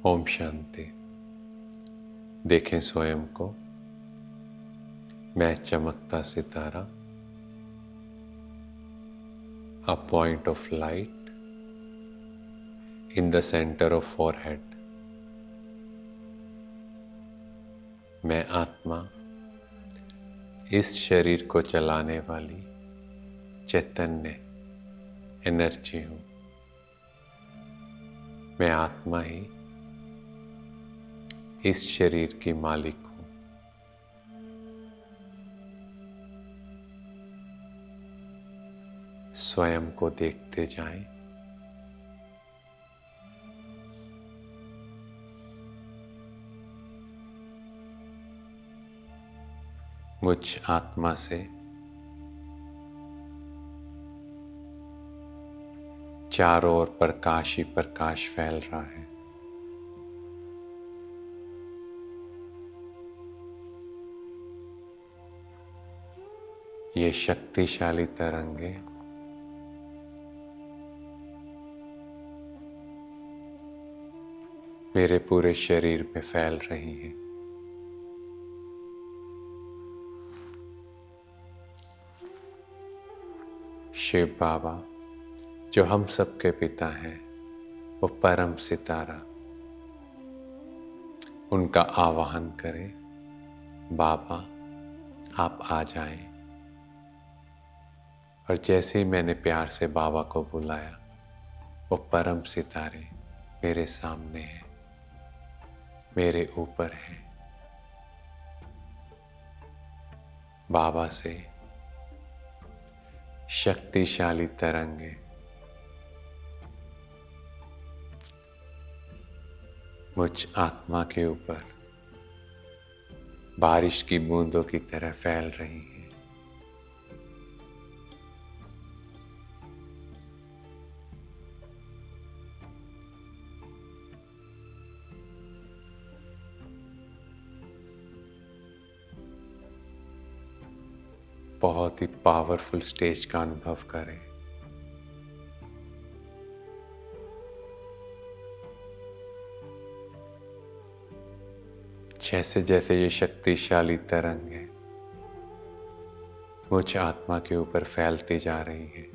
ओम शांति। देखें स्वयं को, मैं चमकता सितारा, a point of light in the centre of forehead. मैं आत्मा, इस शरीर को चलाने वाली चैतन्य एनर्जी हूं। मैं आत्मा ही इस शरीर की मालिक हूं। स्वयं को देखते जाएं। मुझ आत्मा से चारों ओर प्रकाश ही प्रकाश फैल रहा है। ये शक्तिशाली तरंगे मेरे पूरे शरीर में फैल रही हैं। शिव बाबा, जो हम सबके पिता हैं, वो परम सितारा, उनका आवाहन करें। बाबा, आप आ जाएं। और जैसे ही मैंने प्यार से बाबा को बुलाया, वो परम सितारे मेरे सामने हैं, मेरे ऊपर हैं। बाबा से शक्तिशाली तरंगे मुझ आत्मा के ऊपर बारिश की बूंदों की तरह फैल रही हैं। बहुत ही पावरफुल स्टेज का अनुभव करें। जैसे जैसे ये शक्तिशाली तरंगे मुझ आत्मा के ऊपर फैलती जा रही है,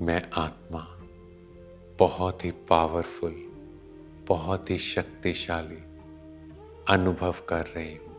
मैं आत्मा बहुत ही पावरफुल, बहुत ही शक्तिशाली अनुभव कर रही हूं।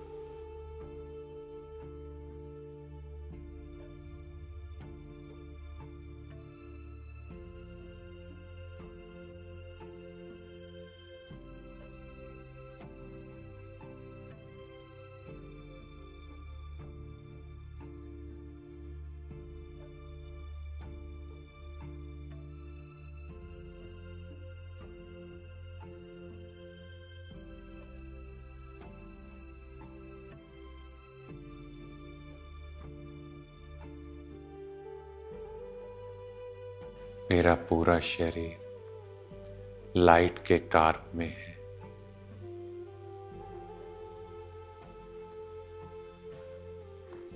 मेरा पूरा शरीर लाइट के कार्प में है।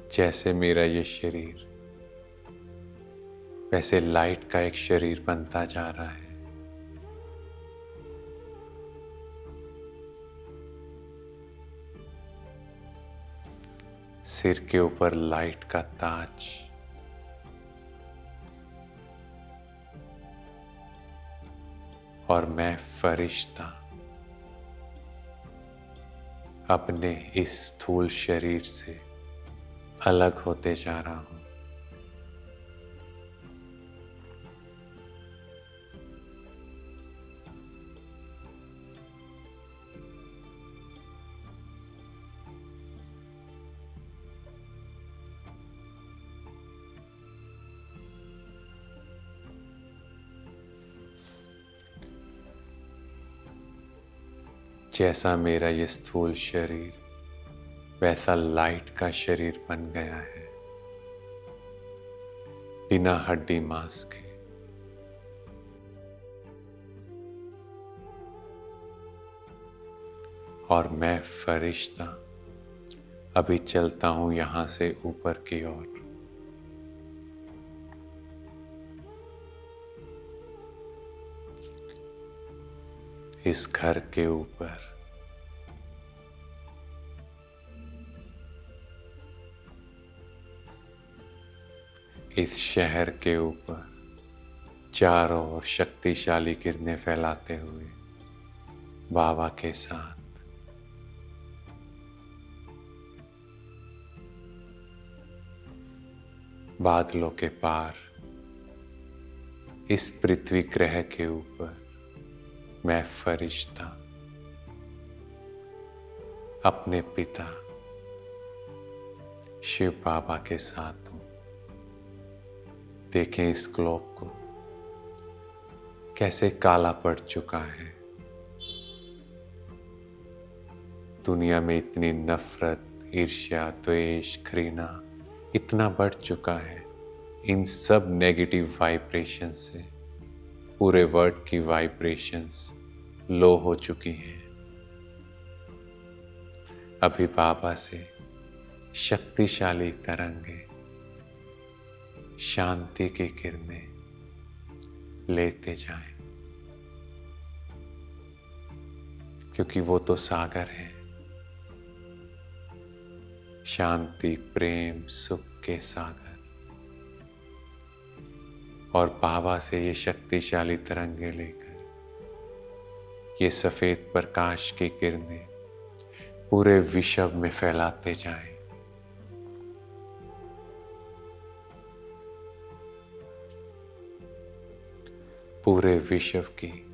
जैसे मेरा ये शरीर, वैसे लाइट का एक शरीर बनता जा रहा है। सिर के ऊपर लाइट का ताज, और मैं फरिश्ता अपने इस स्थूल शरीर से अलग होते जा रहा हूं। जैसा मेरा ये स्थूल शरीर, वैसा लाइट का शरीर बन गया है, बिना हड्डी मांस के। और मैं फरिश्ता अभी चलता हूं यहां से ऊपर की ओर। इस घर के ऊपर, इस शहर के ऊपर चारों ओर शक्तिशाली किरणें फैलाते हुए बाबा के साथ बादलों के पार इस पृथ्वी ग्रह के ऊपर मैं फरिश्ता अपने पिता शिव बाबा के साथ हूं। देखें इस ग्लोब को कैसे काला पड़ चुका है। दुनिया में इतनी नफरत, ईर्ष्या, द्वेष, घृणा इतना बढ़ चुका है। इन सब नेगेटिव वाइब्रेशन से पूरे वर्ल्ड की वाइब्रेशंस लो हो चुकी हैं। अभी बाबा से शक्तिशाली तरंगे, शांति की किरणें लेते जाएं, क्योंकि वो तो सागर है। शांति, प्रेम, सुख के सागर। और बाबा से ये शक्तिशाली तरंगे लेकर ये सफेद प्रकाश की किरणें पूरे विश्व में फैलाते जाएं। पूरे विश्व की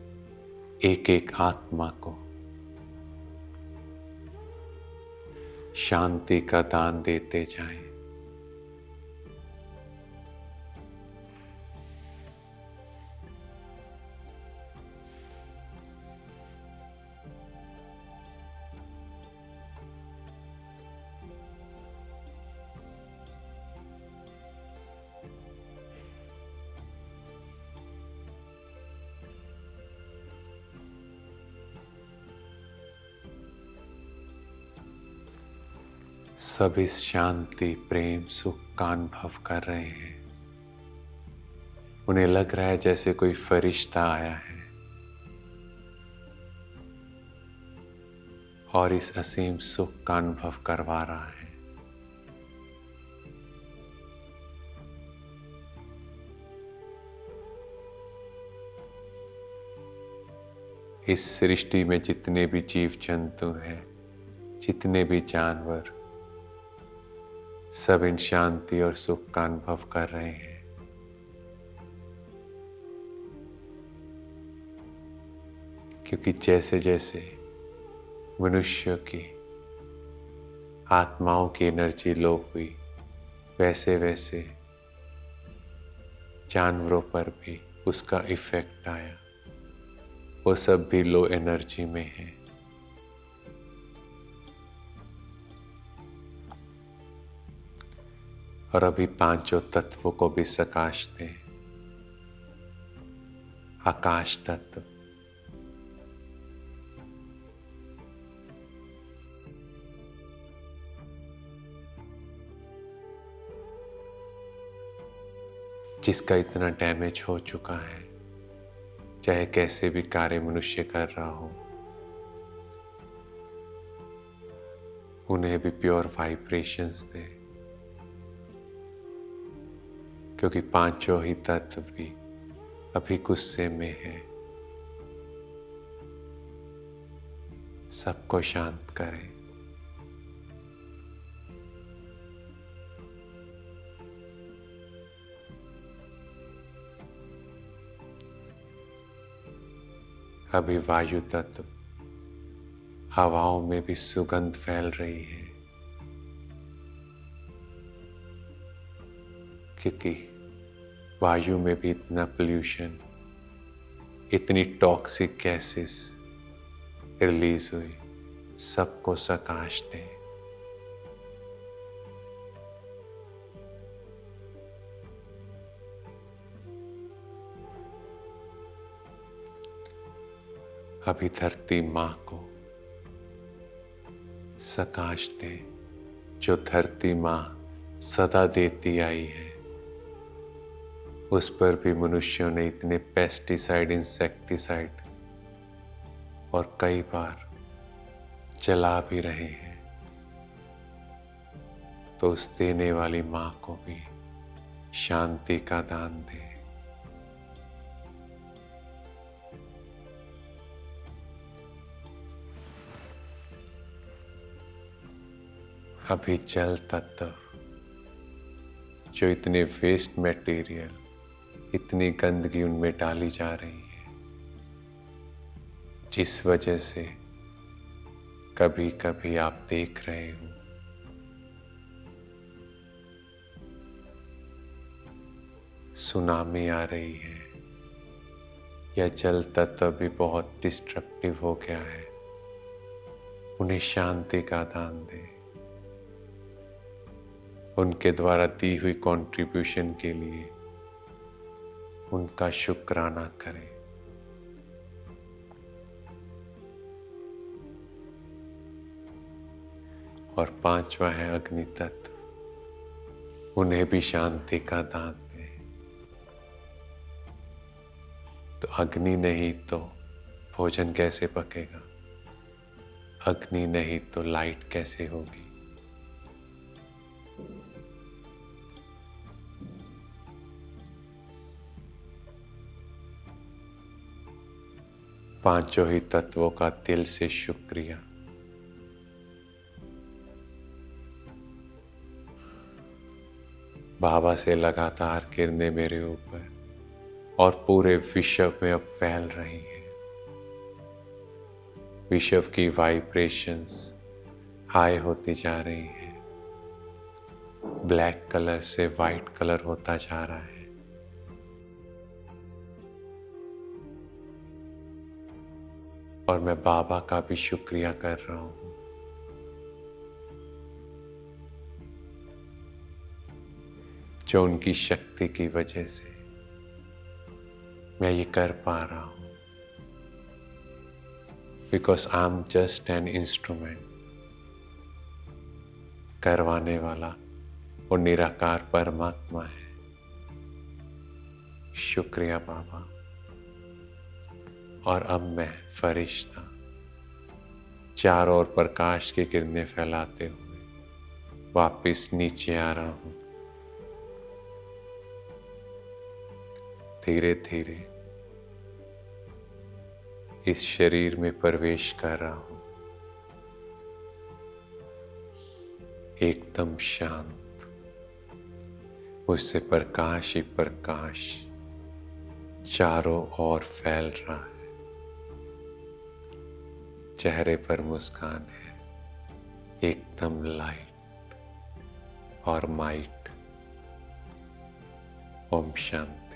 एक एक आत्मा को शांति का दान देते जाएं। सब इस शांति, प्रेम, सुख का अनुभव कर रहे हैं। उन्हें लग रहा है जैसे कोई फरिश्ता आया है और इस असीम सुख का अनुभव करवा रहा है। इस सृष्टि में जितने भी जीव जंतु हैं, जितने भी जानवर, सब इन शांति और सुख का अनुभव कर रहे हैं। क्योंकि जैसे जैसे मनुष्य की आत्माओं की एनर्जी लो हुई, वैसे वैसे जानवरों पर भी उसका इफेक्ट आया। वो सब भी लो एनर्जी में है। और अभी पांचों तत्वों को भी सकाश दें। आकाश तत्व, जिसका इतना डैमेज हो चुका है, चाहे कैसे भी कार्य मनुष्य कर रहा हो, उन्हें भी प्योर वाइब्रेशंस दे। क्योंकि पांचों ही तत्व भी अभी गुस्से में है। सबको शांत करें। अभी वायु तत्व, हवाओं में भी सुगंध फैल रही है। क्योंकि वायु में भी इतना पोल्यूशन, इतनी टॉक्सिक गैसेस रिलीज हुई। सबको सकाश दें। अभी धरती माँ को सकाश दें, जो धरती माँ सदा देती आई है। उस पर भी मनुष्यों ने इतने पेस्टिसाइड, इंसेक्टिसाइड और कई बार जला भी रहे हैं, तो उस देने वाली माँ को भी शांति का दान दे। अभी जल तत्व जो इतने वेस्ट मटेरियल, इतनी गंदगी उनमें डाली जा रही है, जिस वजह से कभी कभी आप देख रहे हो सुनामी आ रही है या जल तत्व भी बहुत डिस्ट्रक्टिव हो गया है, उन्हें शांति का दान दे। उनके द्वारा दी हुई कंट्रीब्यूशन के लिए उनका शुक्राना करें। और पांचवा है अग्नि तत्व, उन्हें भी शांति का दान दे। तो अग्नि नहीं तो भोजन कैसे पकेगा, अग्नि नहीं तो लाइट कैसे होगी। पांचों ही तत्वों का दिल से शुक्रिया। बाबा से लगातार किरणें मेरे ऊपर और पूरे विश्व में अब फैल रही हैं। विश्व की वाइब्रेशंस हाई होती जा रही हैं। ब्लैक कलर से वाइट कलर होता जा रहा है। और मैं बाबा का भी शुक्रिया कर रहा हूँ जो उनकी शक्ति की वजह से मैं ये कर पा रहा हूँ। Because I am just an instrument. करवाने वाला वो निराकार परमात्मा है। शुक्रिया बाबा। और अब मैं फरिश्ता चारों ओर प्रकाश की किरणें फैलाते हुए वापिस नीचे आ रहा हूं। धीरे धीरे इस शरीर में प्रवेश कर रहा हूं, एकदम शांत। मुझसे प्रकाश ही प्रकाश चारों ओर फैल रहा है। चेहरे पर मुस्कान है, एकदम लाइट और माइट। ओम शांति।